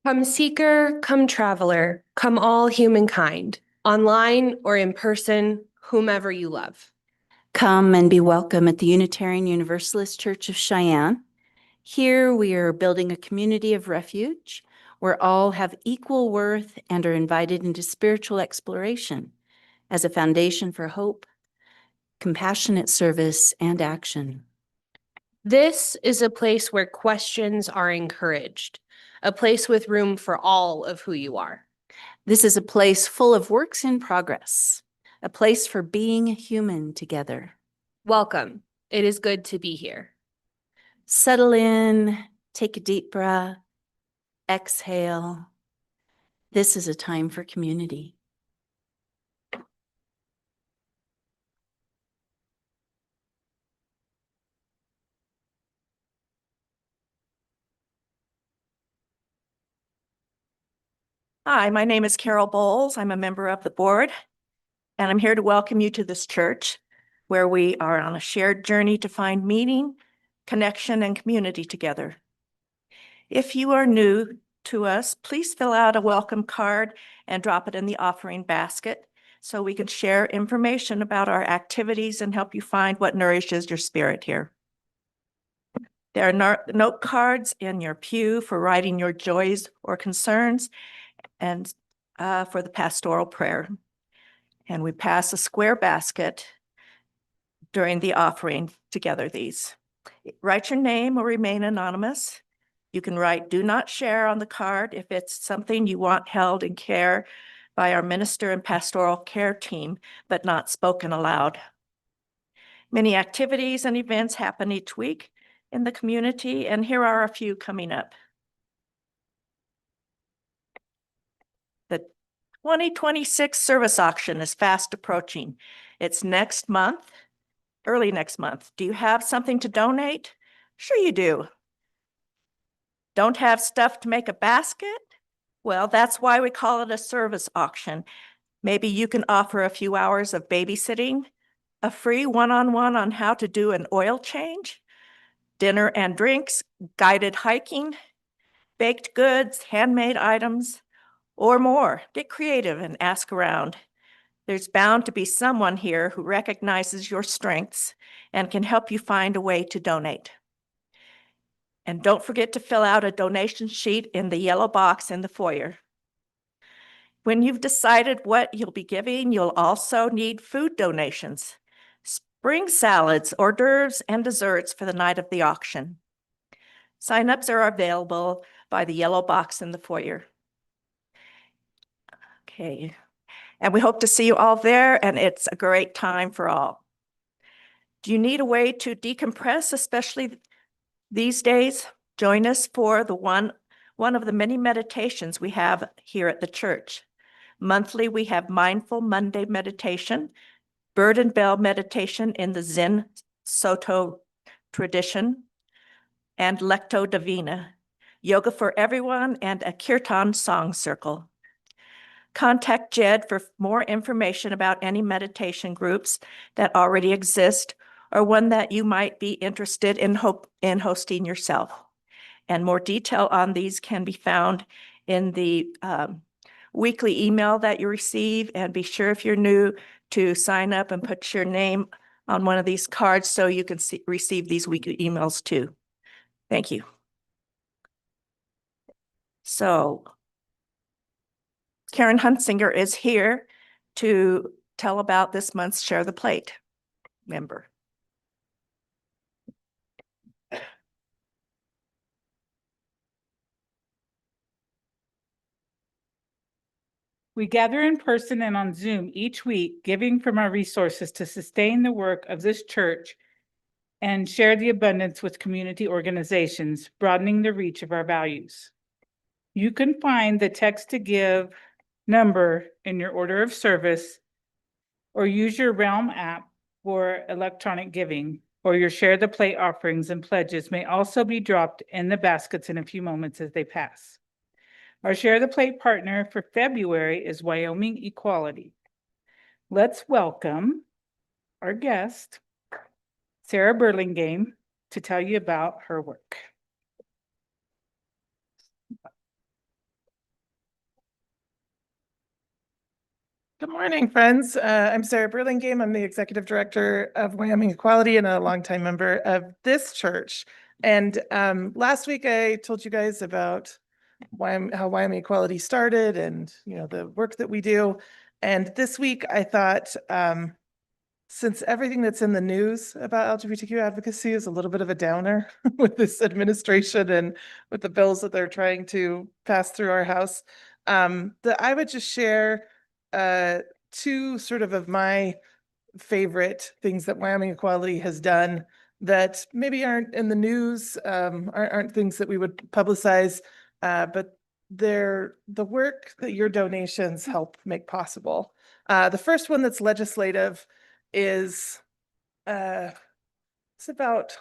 Come seeker, come traveler, come all humankind, online or in person, whomever you love. Come and be welcome at the Unitarian Universalist Church of Cheyenne. Here we are building a community of refuge where all have equal worth and are invited into spiritual exploration as a foundation for hope, compassionate service, and action. This is a place where questions are encouraged, a place with room for all of who you are. This is a place full of works in progress, a place for being human together. Welcome. It is good to be here. Settle in, take a deep breath, exhale. This is a time for community. Hi, my name is Carol Bowles. I'm a member of the board, and I'm here to welcome you to this church where we are on a shared journey to find meaning, connection, and community together. If you are new to us, please fill out a welcome card and drop it in the offering basket so we can share information about our activities and help you find what nourishes your spirit here. There are note cards in your pew for writing your joys or concerns and for the pastoral prayer. And we pass a square basket during the offering to gather these. Write your name or remain anonymous. You can write "do not share" on the card if it's something you want held in care by our minister and pastoral care team, but not spoken aloud. Many activities and events happen each week in the community, and here are a few coming up. The 2026 service auction is fast approaching. It's next month, early next month. Do you have something to donate? Sure you do. Don't have stuff to make a basket? Well, that's why we call it a service auction. Maybe you can offer a few hours of babysitting, a free one-on-one on how to do an oil change, dinner and drinks, guided hiking, baked goods, handmade items, or more. Get creative and ask around. There's bound to be someone here who recognizes your strengths and can help you find a way to donate. And don't forget to fill out a donation sheet in the yellow box in the foyer. When you've decided what you'll be giving, you'll also need food donations, spring salads, hors d'oeuvres, and desserts for the night of the auction. Sign-ups are available by the yellow box in the foyer. Okay, and we hope to see you all there, and it's a great time for all. Do you need a way to decompress, especially these days? Join us for one of the many meditations we have here at the church. Monthly, we have Mindful Monday meditation, Bird and Bell meditation in the Zen Soto tradition, and Lectio Divina, yoga for everyone, and a kirtan song circle. Contact Jed for more information about any meditation groups that already exist or one that you might be interested in hosting yourself. And more detail on these can be found in the weekly email that you receive. And be sure, if you're new, to sign up and put your name on one of these cards so you can receive these weekly emails too. Thank you. So Karen Hunsinger is here to tell about this month's Share the Plate member. We gather in person and on Zoom each week, giving from our resources to sustain the work of this church and share the abundance with community organizations, broadening the reach of our values. You can find the text to give number in your order of service, or use your Realm app for electronic giving, or your Share the Plate offerings and pledges may also be dropped in the baskets in a few moments as they pass. Our Share the Plate partner for February is Wyoming Equality. Let's welcome our guest, Sarah Burlingame, to tell you about her work. Good morning, friends. I'm Sarah Burlingame. I'm the Executive Director of Wyoming Equality and a longtime member of this church. And last week I told you guys about how Wyoming Equality started and the work that we do. And this week I thought, since everything that's in the news about LGBTQ advocacy is a little bit of a downer with this administration and with the bills that they're trying to pass through our house, that I would just share two sort of my favorite things that Wyoming Equality has done that maybe aren't in the news, aren't things that we would publicize, but they're the work that your donations help make possible. The first one that's legislative is it's about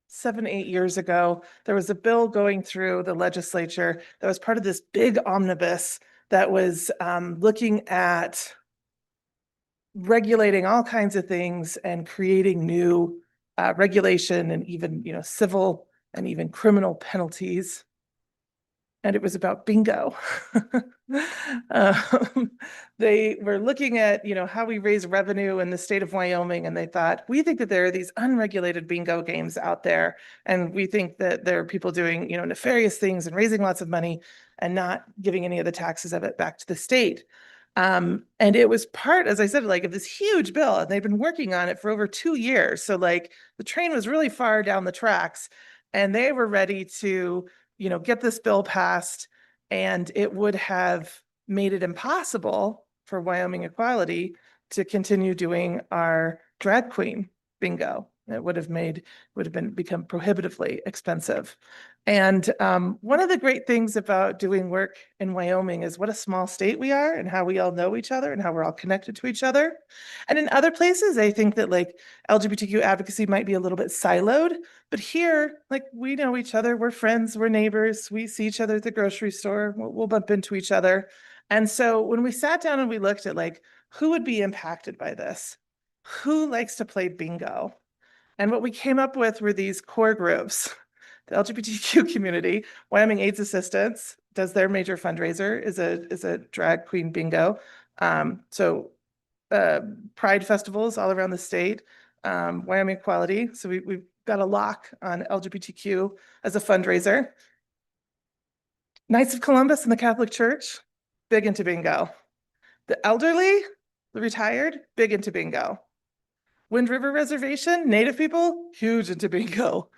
7, 8 years ago. There was a bill going through the legislature that was part of this big omnibus that was looking at regulating all kinds of things and creating new regulation and even civil and even criminal penalties. And it was about bingo. They were looking at how we raise revenue in the state of Wyoming, and they thought, we think that there are these unregulated bingo games out there, and we think that there are people doing nefarious things and raising lots of money and not giving any of the taxes of it back to the state. And it was part, as I said, like of this huge bill, and they've been working on it for over 2 years. So like the train was really far down the tracks, and they were ready to get this bill passed, and it would have made it impossible for Wyoming Equality to continue doing our drag queen bingo. It would have become prohibitively expensive. And one of the great things about doing work in Wyoming is what a small state we are and how we all know each other and how we're all connected to each other. And in other places, I think that like LGBTQ advocacy might be a little bit siloed, but here, like we know each other, we're friends, we're neighbors, we see each other at the grocery store, we'll bump into each other. And so when we sat down and we looked at like, who would be impacted by this? Who likes to play bingo? And what we came up with were these core groups. The LGBTQ community, Wyoming AIDS Assistance does their major fundraiser is a drag queen bingo. So pride festivals all around the state, Wyoming Equality. So we've got a lock on LGBTQ as a fundraiser. Knights of Columbus and the Catholic Church, big into bingo. The elderly, the retired, big into bingo. Wind River Reservation, Native people, huge into bingo.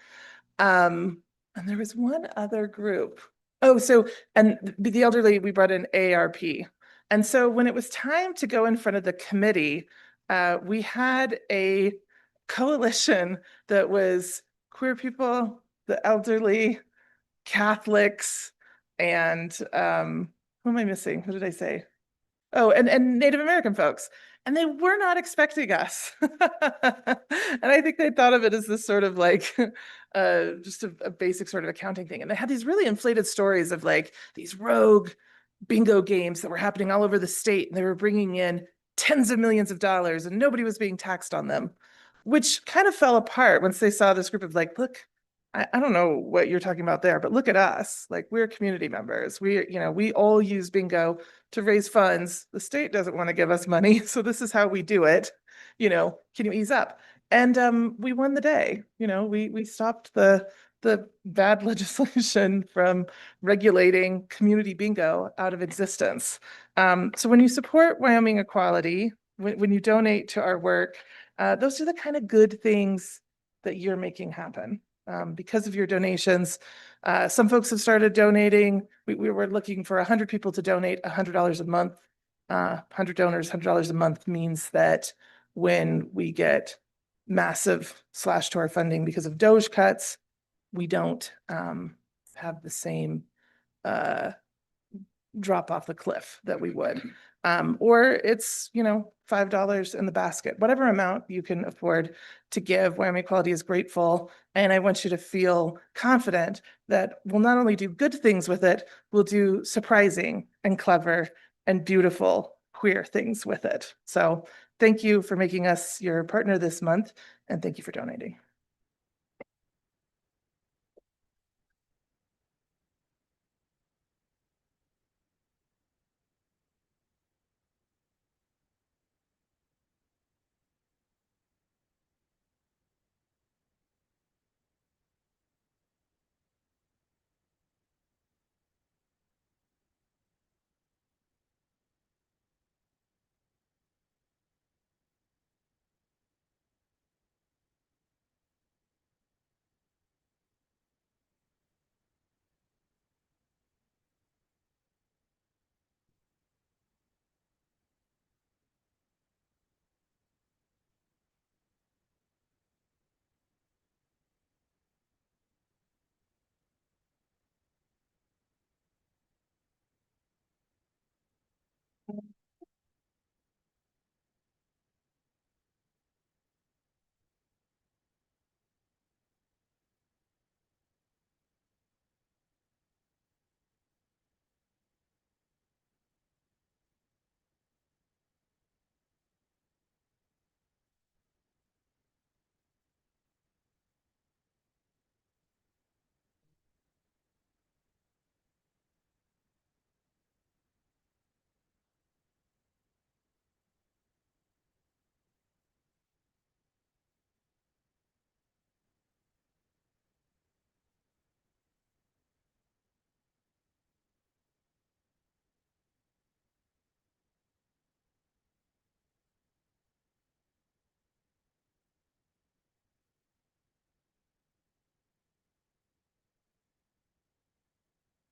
And there was one other group. Oh, so, and the elderly, we brought in AARP. And so when it was time to go in front of the committee, we had a coalition that was queer people, the elderly, Catholics, and who am I missing? Who did I say? Oh, and Native American folks. And they were not expecting us. And I think they thought of it as this sort of like just a basic sort of accounting thing. And they had these really inflated stories of like these rogue bingo games that were happening all over the state. And they were bringing in tens of millions of dollars and nobody was being taxed on them, which kind of fell apart once they saw this group of like, look, I don't know what you're talking about there, but look at us. Like we're community members. We all use bingo to raise funds. The state doesn't want to give us money, so this is how we do it. Can you ease up? And we won the day. We stopped the bad legislation from regulating community bingo out of existence. So when you support Wyoming Equality, when you donate to our work, those are the kind of good things that you're making happen. Because of your donations. Some folks have started donating. We were looking for 100 people to donate $100 a month. 100 donors, $100 a month means that when we get massive slash to our funding because of Doge cuts, we don't have the same drop off the cliff that we would. Or it's, $5 in the basket, whatever amount you can afford to give. Wyoming Equality is grateful. And I want you to feel confident that we'll not only do good things with it, we'll do surprising and clever and beautiful queer things with it. So thank you for making us your partner this month. And thank you for donating.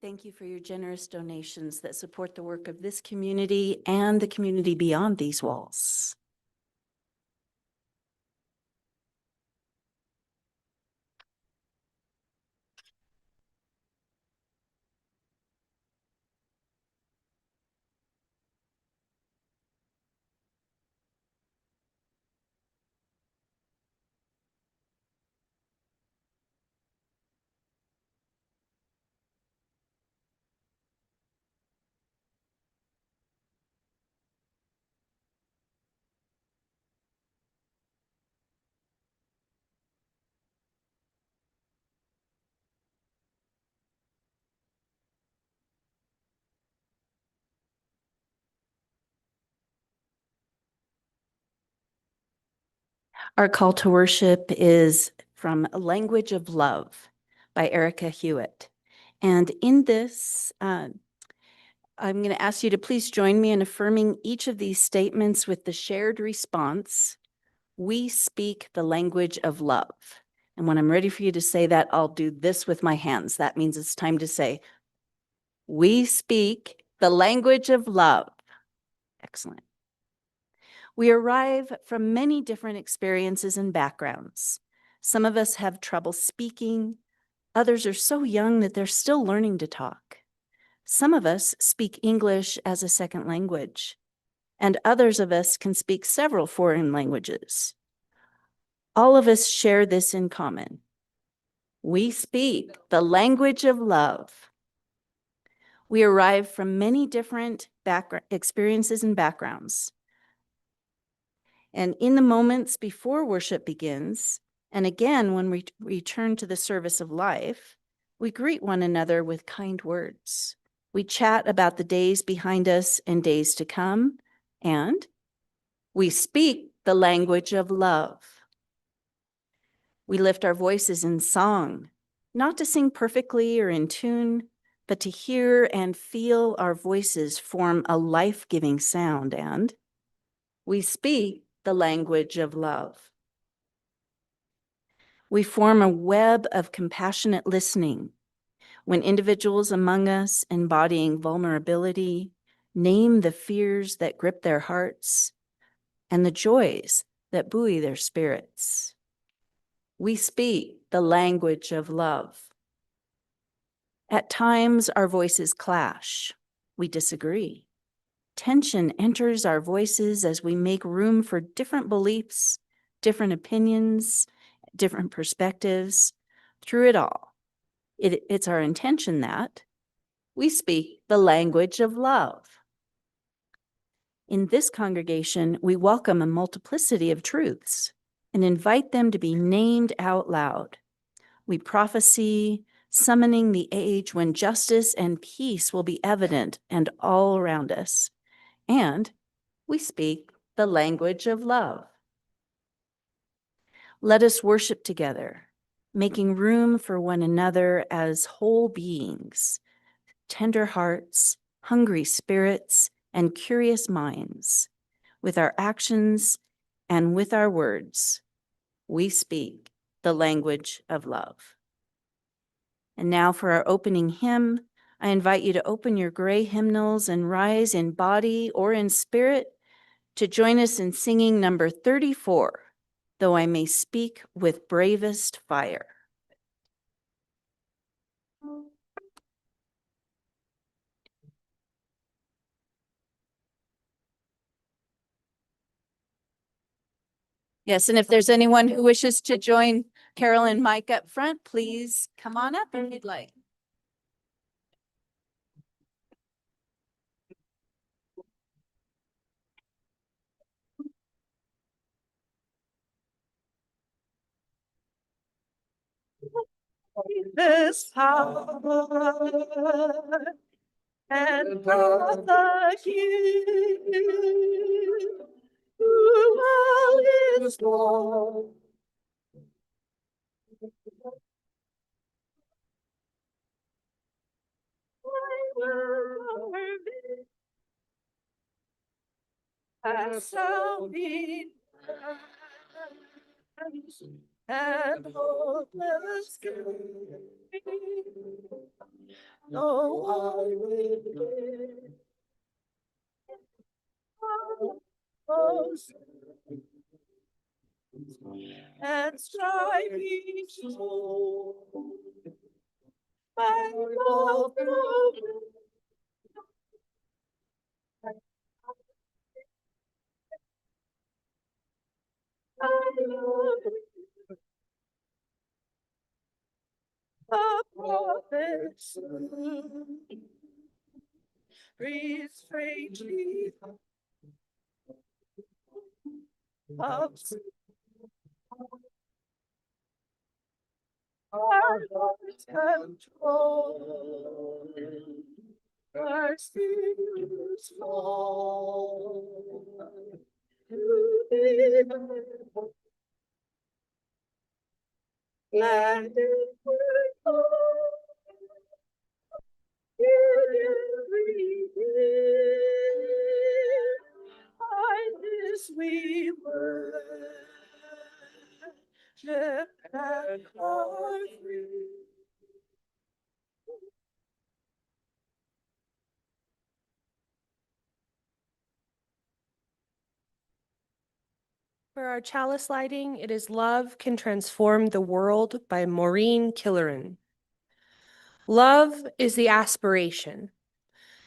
Thank you for your generous donations that support the work of this community and the community beyond these walls. Our call to worship is from A Language of Love by Erica Hewitt. And in this, I'm going to ask you to please join me in affirming each of these statements with the shared response, "We speak the language of love." And when I'm ready for you to say that, I'll do this with my hands. That means it's time to say, "We speak the language of love." Excellent. We arrive from many different experiences and backgrounds. Some of us have trouble speaking. Others are so young that they're still learning to talk. Some of us speak English as a second language, and others of us can speak several foreign languages. All of us share this in common. We speak the language of love. We arrive from many different experiences and backgrounds. And in the moments before worship begins, and again when we return to the service of life, we greet one another with kind words. We chat about the days behind us and days to come, and we speak the language of love. We lift our voices in song, not to sing perfectly or in tune, but to hear and feel our voices form a life-giving sound, and we speak the language of love. We form a web of compassionate listening when individuals among us embodying vulnerability name the fears that grip their hearts and the joys that buoy their spirits. We speak the language of love. At times, our voices clash. We disagree. Tension enters our voices as we make room for different beliefs, different opinions, different perspectives. Through it all, it's our intention that we speak the language of love. In this congregation, we welcome a multiplicity of truths and invite them to be named out loud. We prophesy, summoning the age when justice and peace will be evident and all around us. And we speak the language of love. Let us worship together, making room for one another as whole beings, tender hearts, hungry spirits, and curious minds. With our actions and with our words, we speak the language of love. And now for our opening hymn, I invite you to open your gray hymnals and rise in body or in spirit to join us in singing number 34, Though I May Speak with Bravest Fire. Yes, and if there's anyone who wishes to join Carol and Mike up front, please come on up if you'd like. This power and of the King, who all is Lord. Has salvation and hopeless grief. No, I will give and strive each soul. My love, the prophets breathe strangely of our Lord's control. Mercies fall to the land by this we worship and are free. For our chalice lighting, it is Love Can Transform the World by Maureen Killeran. Love is the aspiration,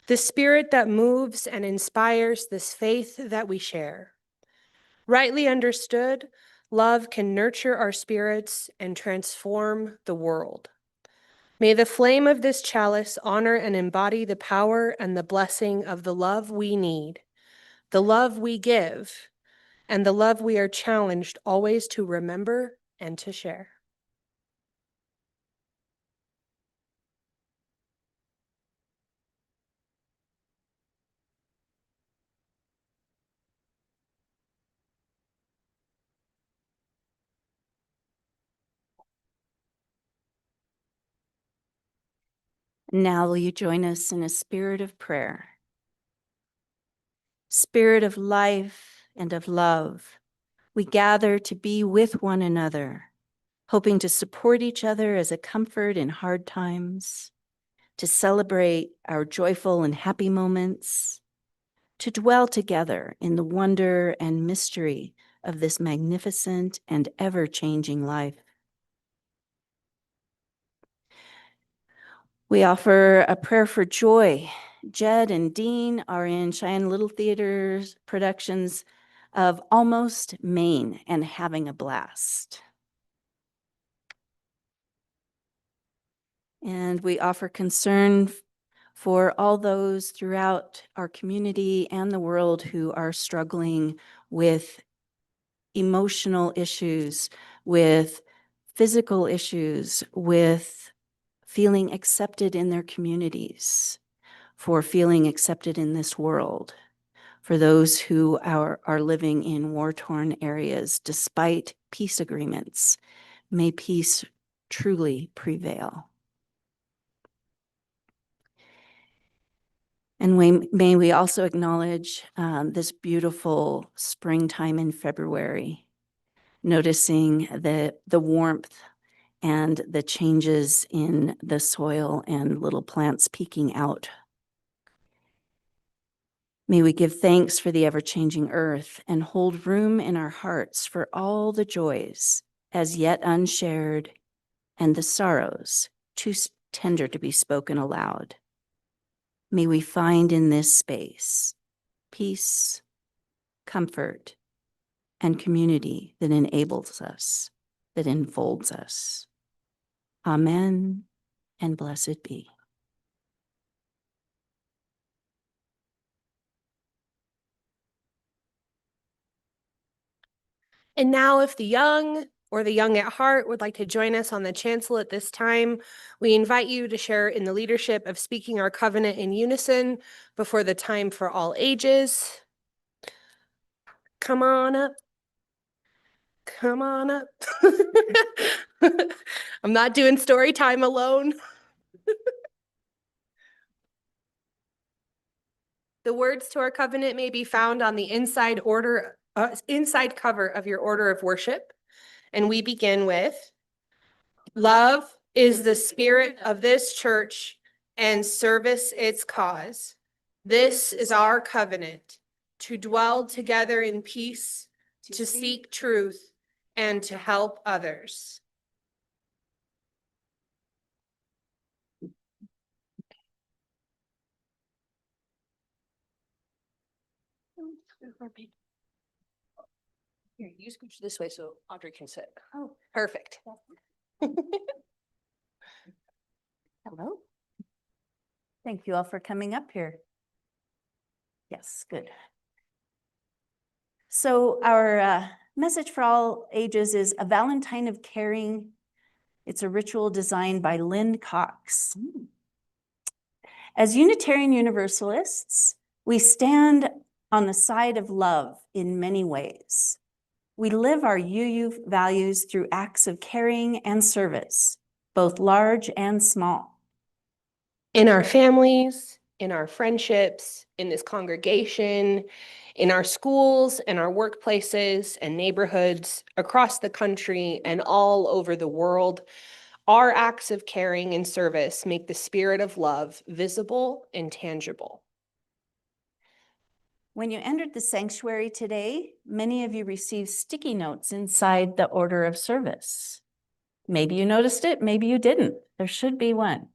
the spirit that moves and inspires this faith that we share. Rightly understood, love can nurture our spirits and transform the world. May the flame of this chalice honor and embody the power and the blessing of the love we need, the love we give, and the love we are challenged always to remember and to share. Now will you join us in a spirit of prayer? Spirit of life and of love, we gather to be with one another, hoping to support each other as a comfort in hard times, to celebrate our joyful and happy moments, to dwell together in the wonder and mystery of this magnificent and ever-changing life. We offer a prayer for joy. Jed and Dean are in Cheyenne Little Theater's productions of Almost Maine and having a blast. And we offer concern for all those throughout our community and the world who are struggling with emotional issues, with physical issues, with feeling accepted in their communities, for feeling accepted in this world, for those who are living in war-torn areas despite peace agreements. May peace truly prevail. And may we also acknowledge this beautiful springtime in February, noticing the warmth and the changes in the soil and little plants peeking out. May we give thanks for the ever-changing earth and hold room in our hearts for all the joys as yet unshared and the sorrows too tender to be spoken aloud. May we find in this space peace, comfort, and community that enables us, that enfolds us. Amen, and blessed be. And now, if the young or the young at heart would like to join us on the chancel at this time, we invite you to share in the leadership of speaking our covenant in unison before the time for all ages. Come on up. Come on up. I'm not doing story time alone. The words to our covenant may be found on the inside cover of your order of worship. And we begin with, love is the spirit of this church and service its cause. This is our covenant, to dwell together in peace, to seek truth, and to help others. Here, you scooch this way so Audrey can sit. Oh, perfect. Hello. Thank you all for coming up here. Yes, good. So our message for all ages is a Valentine of Caring. It's a ritual designed by Lynn Cox. As Unitarian Universalists, we stand on the side of love in many ways. We live our UU values through acts of caring and service, both large and small. In our families, in our friendships, in this congregation, in our schools, in our workplaces and neighborhoods, across the country and all over the world, our acts of caring and service make the spirit of love visible and tangible. When you entered the sanctuary today, many of you received sticky notes inside the order of service. Maybe you noticed it, maybe you didn't. There should be one.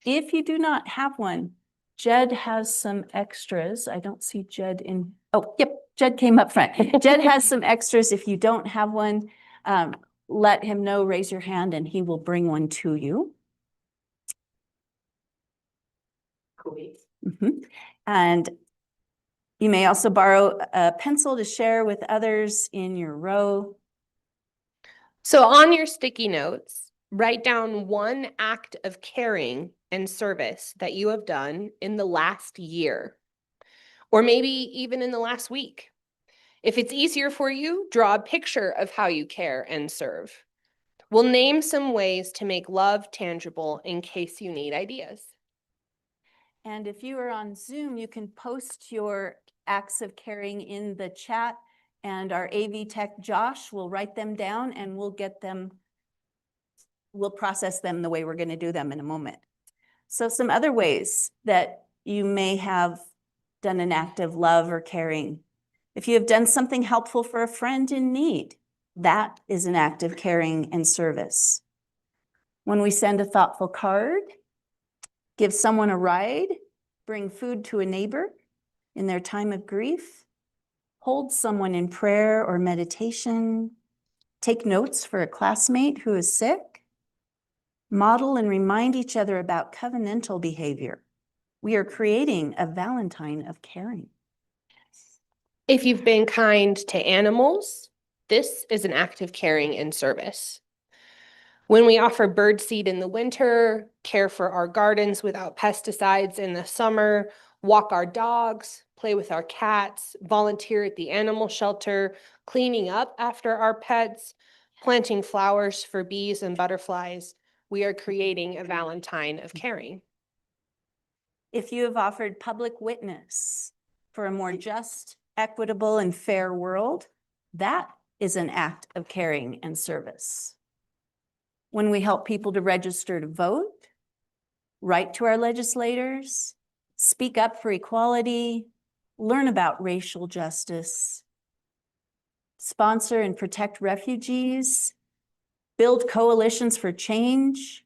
If you do not have one, Jed has some extras. I don't see Jed in, oh, yep, Jed came up front. Jed has some extras. If you don't have one, let him know, raise your hand, and he will bring one to you. Cool. And you may also borrow a pencil to share with others in your row. So on your sticky notes, write down one act of caring and service that you have done in the last year, or maybe even in the last week. If it's easier for you, draw a picture of how you care and serve. We'll name some ways to make love tangible in case you need ideas. And if you are on Zoom, you can post your acts of caring in the chat, and our AV tech Josh will write them down and we'll process them the way we're going to do them in a moment. So some other ways that you may have done an act of love or caring. If you have done something helpful for a friend in need, that is an act of caring and service. When we send a thoughtful card, give someone a ride, bring food to a neighbor in their time of grief, hold someone in prayer or meditation, take notes for a classmate who is sick, model and remind each other about covenantal behavior. We are creating a Valentine of caring. If you've been kind to animals, this is an act of caring and service. When we offer birdseed in the winter, care for our gardens without pesticides in the summer, walk our dogs, play with our cats, volunteer at the animal shelter, cleaning up after our pets, planting flowers for bees and butterflies, we are creating a Valentine of caring. If you have offered public witness for a more just, equitable, and fair world, that is an act of caring and service. When we help people to register to vote, write to our legislators, speak up for equality, learn about racial justice, sponsor and protect refugees, build coalitions for change,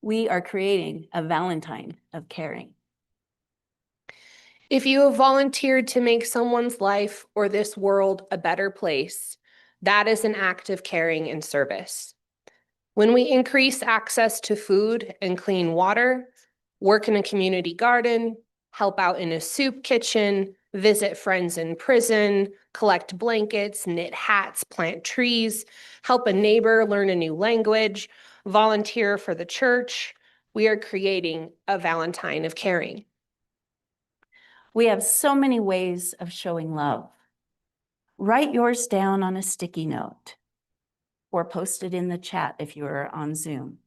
we are creating a Valentine of caring. If you have volunteered to make someone's life or this world a better place, that is an act of caring and service. When we increase access to food and clean water, work in a community garden, help out in a soup kitchen, visit friends in prison, collect blankets, knit hats, plant trees, help a neighbor learn a new language, volunteer for the church, we are creating a Valentine of caring. We have so many ways of showing love. Write yours down on a sticky note or post it in the chat if you are on Zoom.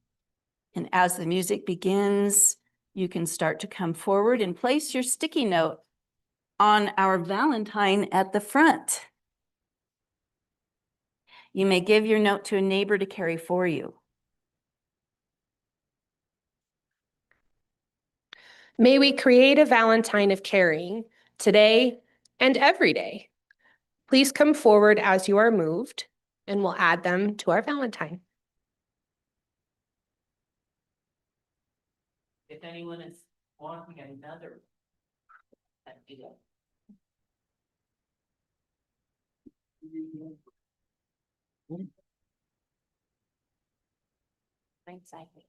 And as the music begins, you can start to come forward and place your sticky note on our Valentine at the front. You may give your note to a neighbor to carry for you. May we create a Valentine of caring today and every day. Please come forward as you are moved, and we'll add them to our Valentine. If anyone is wanting another. that'd be it. Thanks, I think.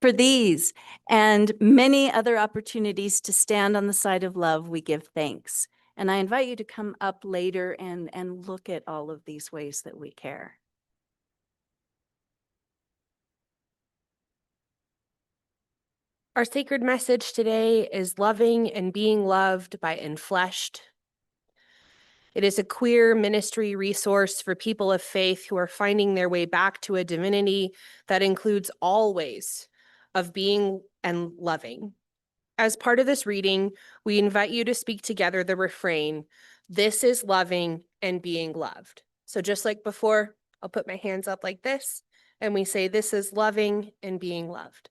For these and many other opportunities to stand on the side of love, we give thanks. And I invite you to come up later and look at all of these ways that we care. Our sacred message today is loving and being loved by Enfleshed. It is a queer ministry resource for people of faith who are finding their way back to a divinity that includes all ways of being and loving. As part of this reading, we invite you to speak together the refrain, "This is loving and being loved." So just like before, I'll put my hands up like this, and we say, "This is loving and being loved."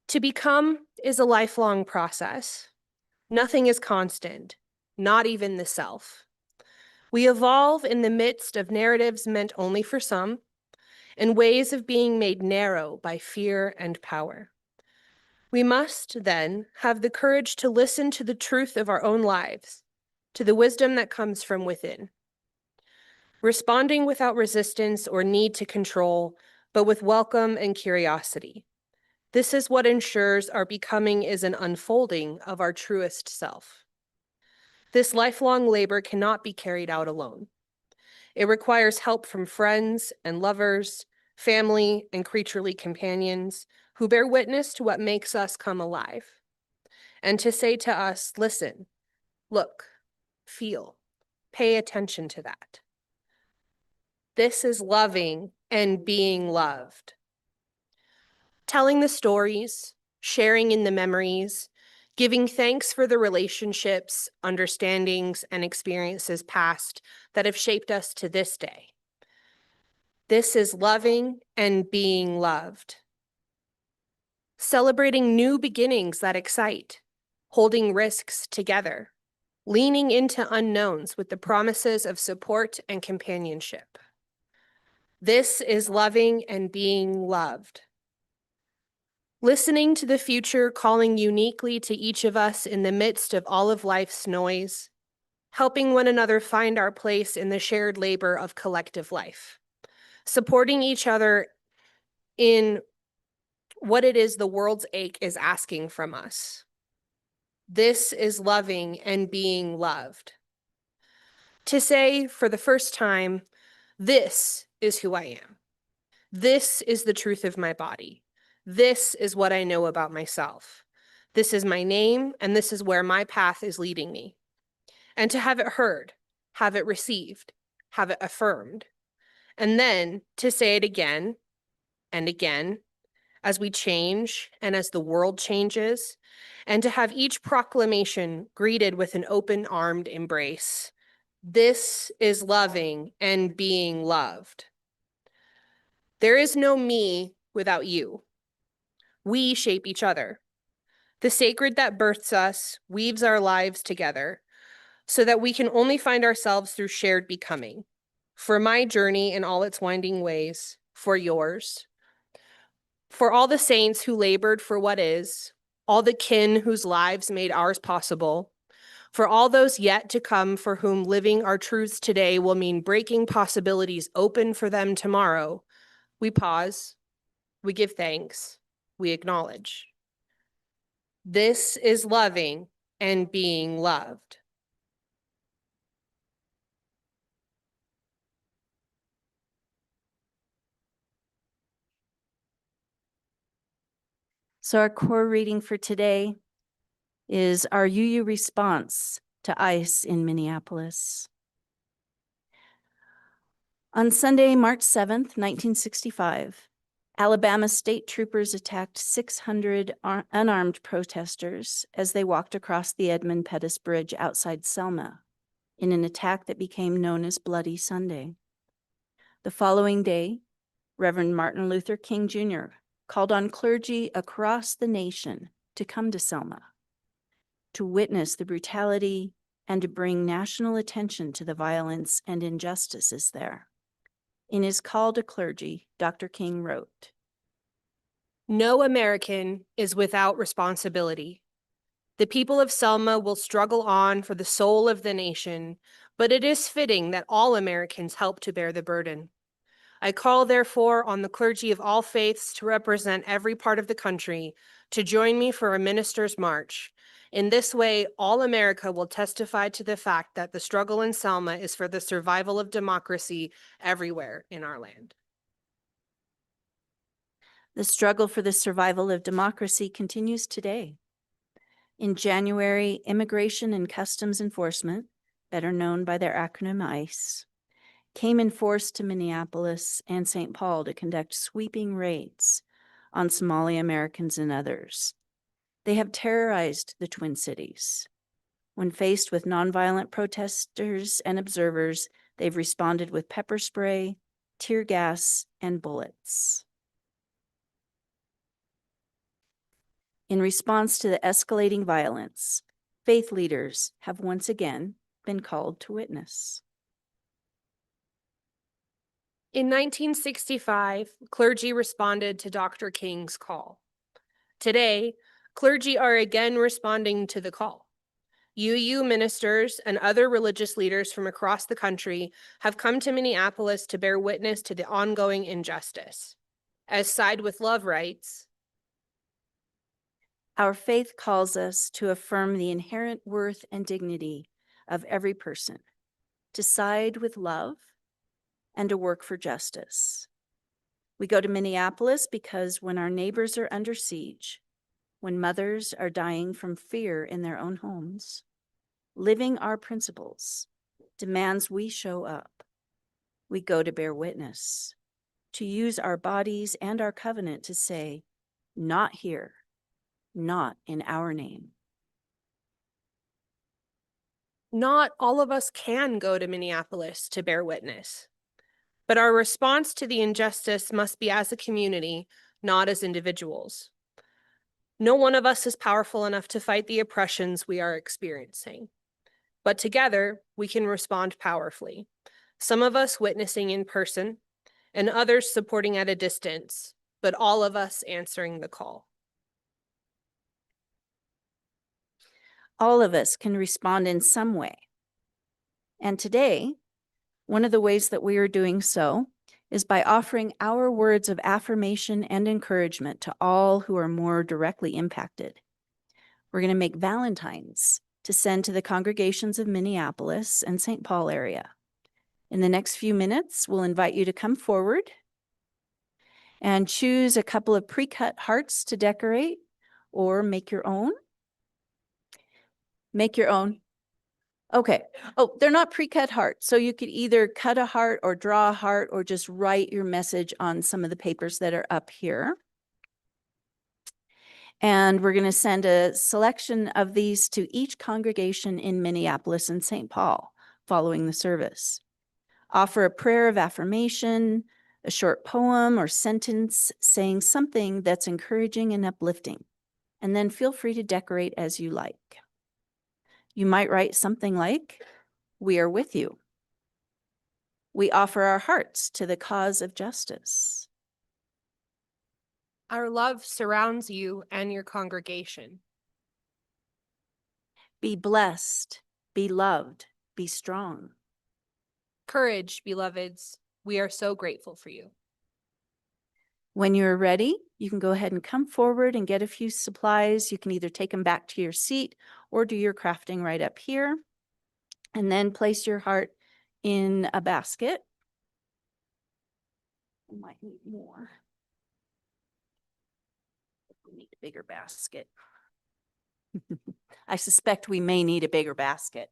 To become is a lifelong process. Nothing is constant, not even the self. We evolve in the midst of narratives meant only for some, and ways of being made narrow by fear and power. We must, then, have the courage to listen to the truth of our own lives, to the wisdom that comes from within. Responding without resistance or need to control, but with welcome and curiosity. This is what ensures our becoming is an unfolding of our truest self. This lifelong labor cannot be carried out alone. It requires help from friends and lovers, family and creaturely companions who bear witness to what makes us come alive, and to say to us, listen, look, feel, pay attention to that. This is loving and being loved. Telling the stories, sharing in the memories, giving thanks for the relationships, understandings, and experiences past that have shaped us to this day. This is loving and being loved. Celebrating new beginnings that excite, holding risks together, leaning into unknowns with the promises of support and companionship. This is loving and being loved. Listening to the future calling uniquely to each of us in the midst of all of life's noise, helping one another find our place in the shared labor of collective life, supporting each other in what it is the world's ache is asking from us. This is loving and being loved. To say for the first time, this is who I am. This is the truth of my body. This is what I know about myself. This is my name, and this is where my path is leading me. And to have it heard, have it received, have it affirmed. And then to say it again and again as we change and as the world changes, and to have each proclamation greeted with an open-armed embrace. This is loving and being loved. There is no me without you. We shape each other. The sacred that births us weaves our lives together so that we can only find ourselves through shared becoming. For my journey in all its winding ways, for yours, for all the saints who labored for what is, all the kin whose lives made ours possible, for all those yet to come for whom living our truths today will mean breaking possibilities open for them tomorrow, we pause, we give thanks, we acknowledge. This is loving and being loved. So our core reading for today is our UU response to ICE in Minneapolis. On Sunday, March 7th, 1965, Alabama state troopers attacked 600 unarmed protesters as they walked across the Edmund Pettus Bridge outside Selma in an attack that became known as Bloody Sunday. The following day, Reverend Martin Luther King Jr. called on clergy across the nation to come to Selma, to witness the brutality and to bring national attention to the violence and injustices there. In his call to clergy, Dr. King wrote, "No American is without responsibility. The people of Selma will struggle on for the soul of the nation, but it is fitting that all Americans help to bear the burden. I call, therefore, on the clergy of all faiths to represent every part of the country to join me for a minister's march. In this way, all America will testify to the fact that the struggle in Selma is for the survival of democracy everywhere in our land." the struggle for the survival of democracy continues today. In January, Immigration and Customs Enforcement, better known by their acronym ICE, came in force to Minneapolis and St. Paul to conduct sweeping raids on Somali Americans and others. They have terrorized the Twin Cities. When faced with nonviolent protesters and observers, they've responded with pepper spray, tear gas, and bullets. In response to the escalating violence, faith leaders have once again been called to witness. In 1965, clergy responded to Dr. King's call. Today, clergy are again responding to the call. UU ministers and other religious leaders from across the country have come to Minneapolis to bear witness to the ongoing injustice. As Side with Love writes, Our faith calls us to affirm the inherent worth and dignity of every person, to side with love, and to work for justice. We go to Minneapolis because when our neighbors are under siege, when mothers are dying from fear in their own homes, living our principles demands we show up. We go to bear witness, to use our bodies and our covenant to say, not here, not in our name. not all of us can go to Minneapolis to bear witness, but our response to the injustice must be as a community, not as individuals. No one of us is powerful enough to fight the oppressions we are experiencing, but together we can respond powerfully. Some of us witnessing in person and others supporting at a distance, but all of us answering the call. All of us can respond in some way. And today, one of the ways that we are doing so is by offering our words of affirmation and encouragement to all who are more directly impacted. We're going to make Valentines to send to the congregations of Minneapolis and St. Paul area. In the next few minutes, we'll invite you to come forward and choose a couple of pre-cut hearts to decorate or make your own. Make your own. Okay. Oh, they're not pre-cut hearts. So you could either cut a heart or draw a heart or just write your message on some of the papers that are up here. And we're going to send a selection of these to each congregation in Minneapolis and St. Paul following the service. Offer a prayer of affirmation, a short poem or sentence saying something that's encouraging and uplifting. And then feel free to decorate as you like. You might write something like, "We are with you. We offer our hearts to the cause of justice." Our love surrounds you and your congregation. Be blessed, be loved, be strong. Courage, beloveds. We are so grateful for you. When you're ready, you can go ahead and come forward and get a few supplies. You can either take them back to your seat or do your crafting right up here. And then place your heart in a basket. I might need more. We need a bigger basket. I suspect we may need a bigger basket.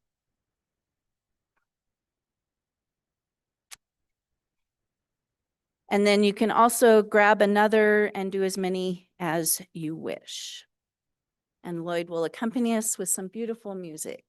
And then you can also grab another and do as many as you wish. And Lloyd will accompany us with some beautiful music.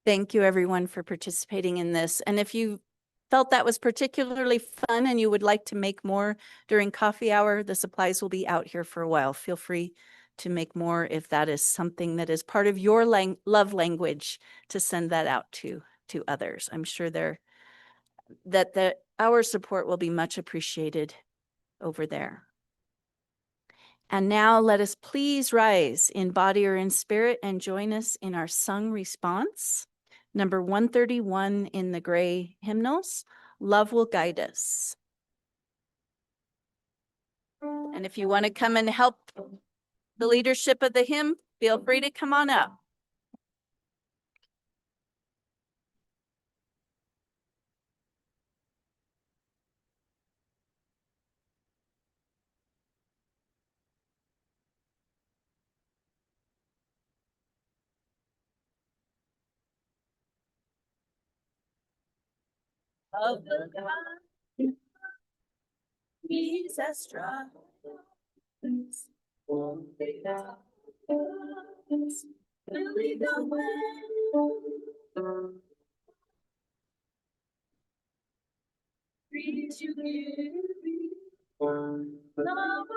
Thank you, everyone, for participating in this. And if you felt that was particularly fun and you would like to make more during coffee hour, the supplies will be out here for a while. Feel free to make more if that is something that is part of your love language, to send that out to others. I'm sure our support will be much appreciated over there. And now let us please rise in body or in spirit and join us in our sung response. Number 131 in the gray hymnals, Love Will Guide Us. And if you want to come and help the leadership of the hymn, feel free to come on up. of the God. Jesus Christ. Will lead the way. Free to give. Love.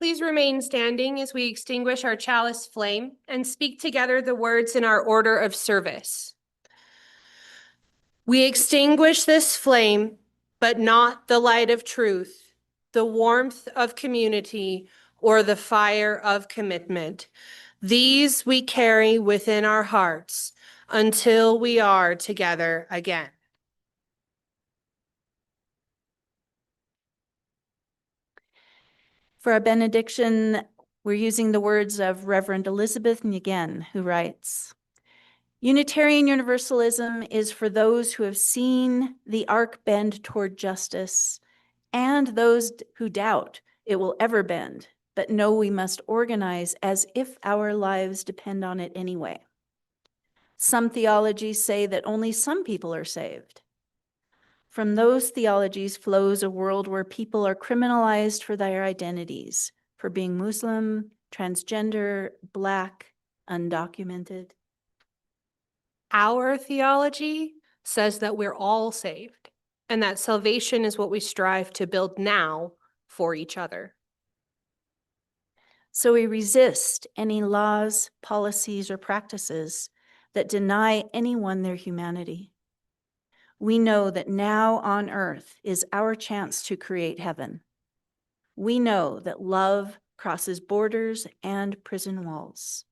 Please remain standing as we extinguish our chalice flame and speak together the words in our order of service. We extinguish this flame, but not the light of truth, the warmth of community, or the fire of commitment. These we carry within our hearts until we are together again. For our benediction, we're using the words of Reverend Elizabeth Nguyen, who writes, Unitarian Universalism is for those who have seen the arc bend toward justice and those who doubt it will ever bend, but know we must organize as if our lives depend on it anyway. Some theologies say that only some people are saved. From those theologies flows a world where people are criminalized for their identities, for being Muslim, transgender, Black, undocumented. Our theology says that we're all saved and that salvation is what we strive to build now for each other. So we resist any laws, policies, or practices that deny anyone their humanity. We know that now on earth is our chance to create heaven. We know that love crosses borders and prison walls,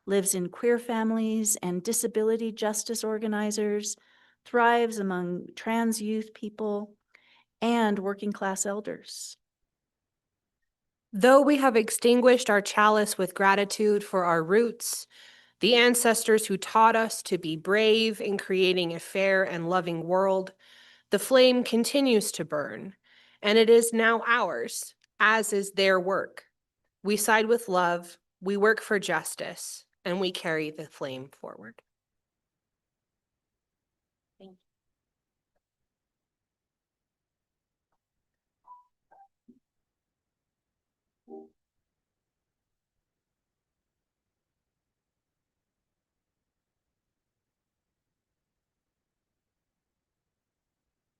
lives in queer families and disability justice organizers, thrives among trans youth people, and working class elders. Though we have extinguished our chalice with gratitude for our roots, the ancestors who taught us to be brave in creating a fair and loving world, the flame continues to burn, and it is now ours, as is their work. We side with love, we work for justice, and we carry the flame forward.